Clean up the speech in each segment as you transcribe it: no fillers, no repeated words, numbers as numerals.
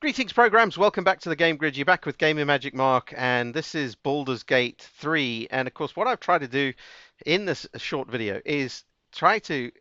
Greetings, programs. Welcome back to the Game Grid. You're back with Gaming Magic Mark, and this is Baldur's Gate 3. And of course, what I've tried to do in this short video is try to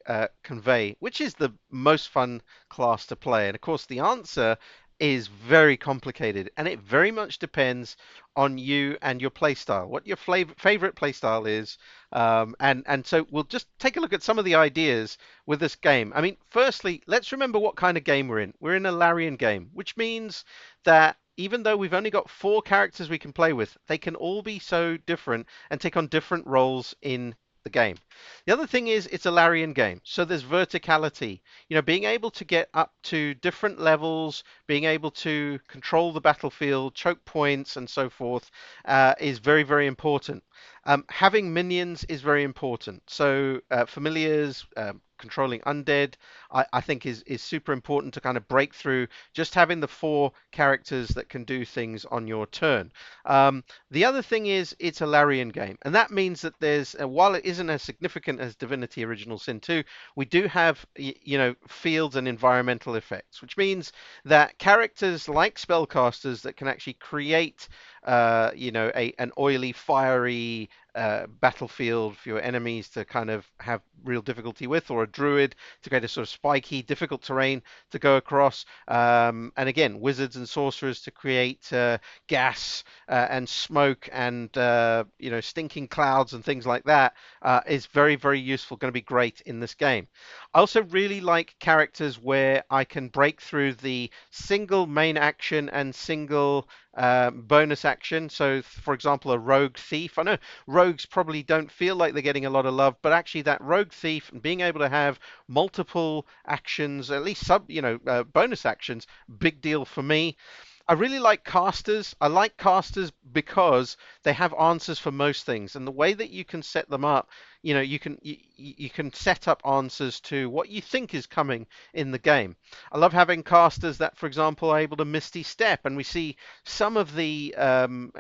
convey which is the most fun class to play. And of course, the answer is very complicated, and it very much depends on you and your playstyle, what your favorite playstyle is. And so we'll just take a look at some of the ideas with this game. I mean, firstly, let's remember what kind of game we're in. We're in a Larian game, which means that even though we've only got 4 characters we can play with, they can all be so different and take on different roles in the game. The other thing is it's a Larian game, so there's verticality. Being able to get up to different levels, being able to control the battlefield, choke points, and so forth, is very, very important. Having minions is very important. So familiars, controlling undead, I think is super important to kind of break through just having the 4 characters that can do things on your turn. The other thing is it's a Larian game, and that means that there's while it isn't as significant as Divinity Original Sin 2, we do have fields and environmental effects, which means that characters like spellcasters that can actually create an oily, fiery battlefield for your enemies to kind of have real difficulty with, or a druid to create a sort of spiky, difficult terrain to go across. And again, wizards and sorcerers to create gas and smoke and stinking clouds and things like that is very, very useful. Going to be great in this game. I also really like characters where I can break through the single main action and single bonus action. So, for example, a rogue thief. I know rogues probably don't feel like they're getting a lot of love, but actually, that rogue thief and being able to have multiple actions, at least bonus actions, big deal for me. I really like casters. I like casters because they have answers for most things, and the way that you can set them up, you can set up answers to what you think is coming in the game. I love having casters that, for example, are able to Misty Step, and we see some of the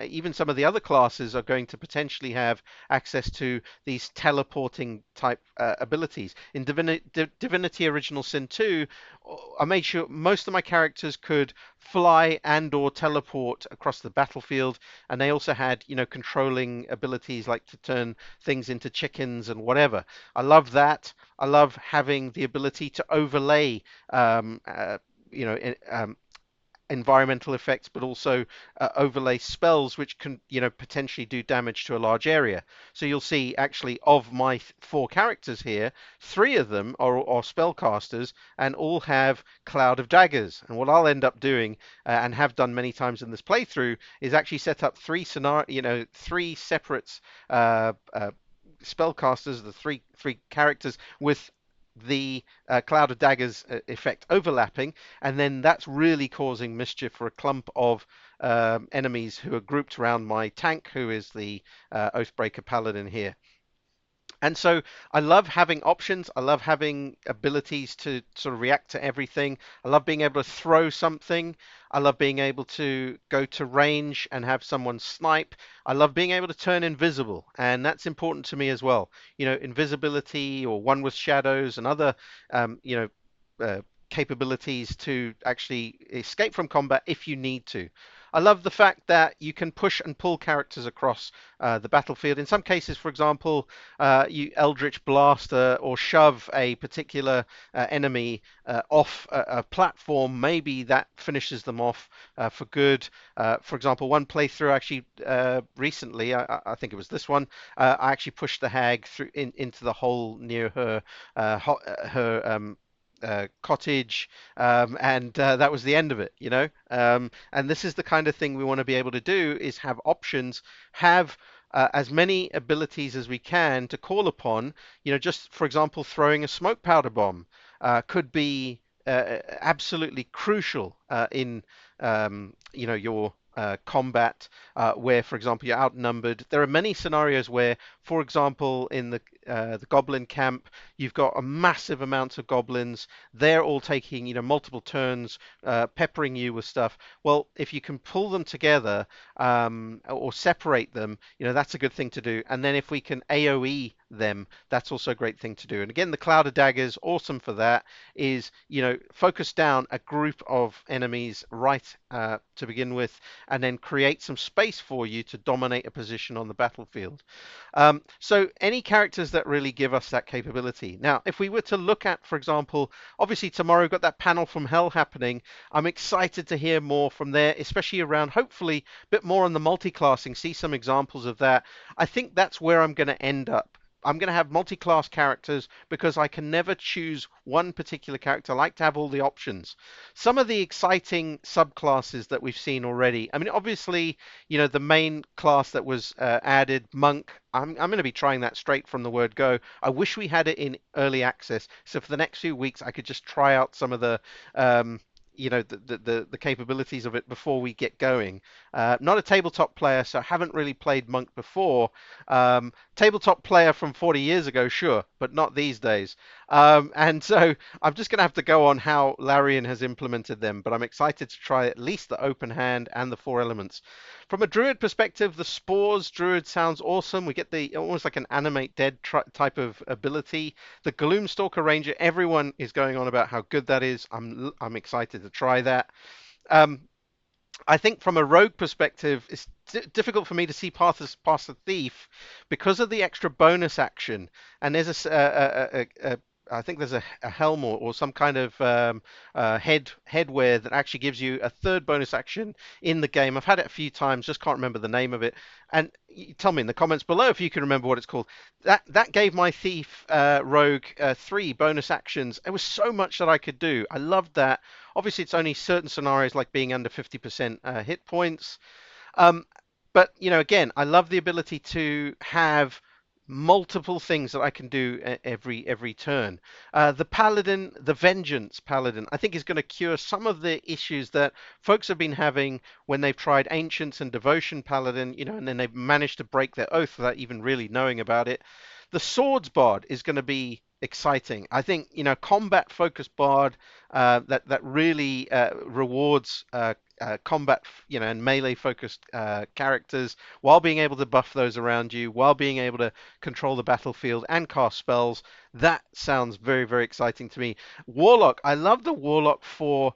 even some of the other classes are going to potentially have access to these teleporting type abilities. In Divinity Original Sin 2, I made sure most of my characters could fly and or teleport across the battlefield, and they also had controlling abilities like to turn things into chickens and whatever. I love that. I love having the ability to overlay um, uh, you know environmental effects, but also overlay spells which can, potentially do damage to a large area. So you'll see actually of my 4 characters here, 3 of them are spellcasters and all have Cloud of Daggers. And what I'll end up doing, and have done many times in this playthrough, is actually set up 3 spellcasters, the three characters with the Cloud of Daggers effect overlapping, and then that's really causing mischief for a clump of enemies who are grouped around my tank, who is the Oathbreaker Paladin here. And so I love having options. I love having abilities to sort of react to everything. I love being able to throw something. I love being able to go to range and have someone snipe. I love being able to turn invisible, and that's important to me as well. Invisibility or one with shadows and other, um, you know, capabilities to actually escape from combat if you need to. I love the fact that you can push and pull characters across the battlefield. In some cases, for example, you Eldritch Blast or shove a particular enemy off a platform. Maybe that finishes them off for good. For example, one playthrough actually recently, I think it was this one, I actually pushed the hag into the hole near her cottage, and that was the end of it. And this is the kind of thing we want to be able to do: is have options, have as many abilities as we can to call upon. Just for example, throwing a smoke powder bomb could be absolutely crucial in your combat, where, for example, you're outnumbered. There are many scenarios where, for example, in the goblin camp. You've got a massive amount of goblins. They're all taking, multiple turns, peppering you with stuff. Well, if you can pull them together or separate them, that's a good thing to do. And then if we can AoE them, that's also a great thing to do. And again, the Cloud of Daggers, awesome for that, is, focus down a group of enemies right to begin with, and then create some space for you to dominate a position on the battlefield. So any characters that really give us that capability. Now, if we were to look at, for example, obviously tomorrow we've got that panel from Hell happening. I'm excited to hear more from there, especially around hopefully a bit more on the multi-classing, see some examples of that. I think that's where I'm going to end up. I'm going to have multi-class characters because I can never choose one particular character. I like to have all the options. Some of the exciting subclasses that we've seen already. I mean, obviously, the main class that was added, Monk. I'm going to be trying that straight from the word go. I wish we had it in early access, so for the next few weeks I could just try out some of the the capabilities of it before we get going. Not a tabletop player, so I haven't really played Monk before. Tabletop player from 40 years ago, sure, but not these days. And so I'm just going to have to go on how Larian has implemented them, but I'm excited to try at least the open hand and the four elements. From a druid perspective, the spores druid sounds awesome. We get the almost like an animate dead type of ability. The Gloomstalker Ranger, everyone is going on about how good that is. I'm excited to try that. Um, I think from a rogue perspective, it's difficult for me to see past the thief because of the extra bonus action. And there's I think there's a helm or some kind of headwear that actually gives you a third bonus action in the game. I've had it a few times, just can't remember the name of it. And tell me in the comments below if you can remember what it's called. That gave my thief rogue three bonus actions. It was so much that I could do. I loved that. Obviously, it's only certain scenarios like being under 50% hit points. Um, but again, I love the ability to have multiple things that I can do every turn. The Paladin, the Vengeance Paladin, I think is going to cure some of the issues that folks have been having when they've tried Ancients and Devotion Paladin, and then they've managed to break their oath without even really knowing about it. The Swords Bard is going to be exciting. I think combat focused bard that really rewards combat, and melee focused characters while being able to buff those around you, while being able to control the battlefield and cast spells. That sounds very, very exciting to me. Warlock, I love the Warlock for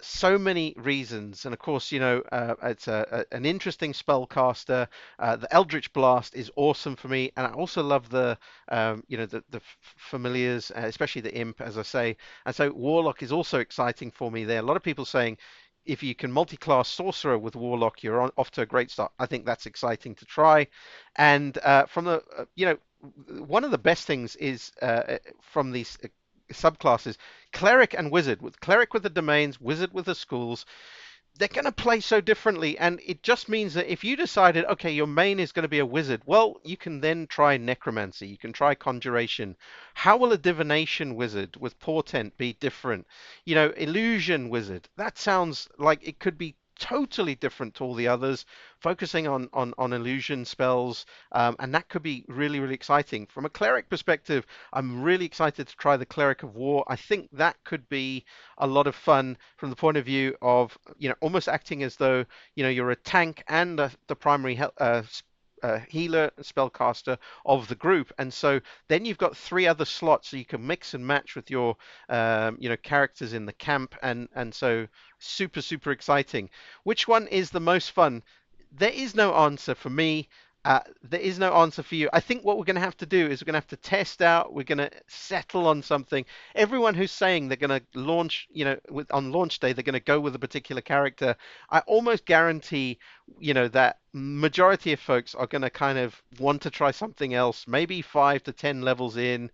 so many reasons, and of course, it's an interesting spellcaster. The Eldritch Blast is awesome for me, and I also love the familiars, especially the Imp, as I say. And so Warlock is also exciting for me there. A lot of people saying if you can multi-class Sorcerer with Warlock, you're off to a great start. I think that's exciting to try. And from the, one of the best things is from these subclasses, Cleric and Wizard. With Cleric with the domains, Wizard with the schools, they're going to play so differently, and it just means that if you decided, okay, your main is going to be a wizard, well, you can then try necromancy, you can try conjuration. How will a divination wizard with portent be different? Illusion wizard, that sounds like it could be totally different to all the others, focusing on illusion spells, and that could be really, really exciting. From a cleric perspective, I'm really excited to try the Cleric of War. I think that could be a lot of fun from the point of view of almost acting as though you're a tank and the primary healer spellcaster of the group, and so then you've got three other slots so you can mix and match with your characters in the camp, and so super, super exciting. Which one is the most fun? There is no answer for me. There is no answer for you. I think what we're going to have to do is we're going to have to test out. We're going to settle on something. Everyone who's saying they're going to launch, on launch day, they're going to go with a particular character. I almost guarantee, that majority of folks are going to kind of want to try something else, maybe 5 to 10 levels in,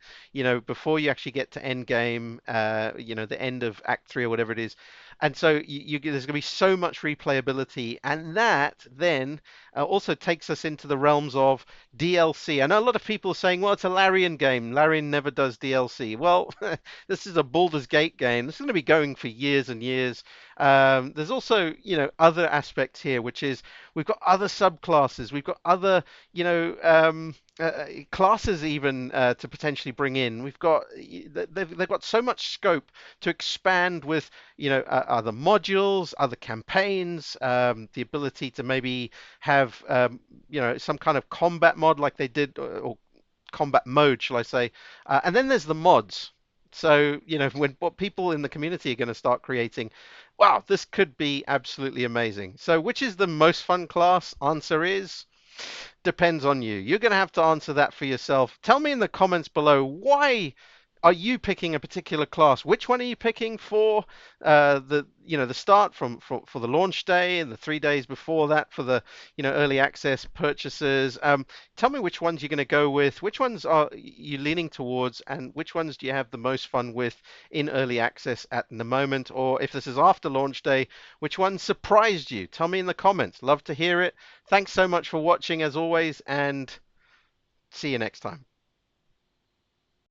before you actually get to end game, the end of Act 3 or whatever it is. And so there's going to be so much replayability, and that then also takes us into the realms of DLC. I know a lot of people are saying, well, it's a Larian game. Larian never does DLC. Well, this is a Baldur's Gate game. This is going to be going for years and years. There's also, other aspects here, which is we've got other subclasses. We've got other, classes even to potentially bring in. They've got so much scope to expand with other modules, other campaigns, the ability to maybe have some kind of combat mod like they did, or combat mode, shall I say? And then there's the mods. So, when what people in the community are going to start creating, wow, this could be absolutely amazing. So, which is the most fun class? Answer is depends on you. You're going to have to answer that for yourself. Tell me in the comments below, why are you picking a particular class? Which one are you picking for the start for the launch day and the 3 days before that for the early access purchases? Tell me which ones you're going to go with. Which ones are you leaning towards, and which ones do you have the most fun with in early access at the moment? Or if this is after launch day, which one surprised you? Tell me in the comments. Love to hear it. Thanks so much for watching as always, and see you next time.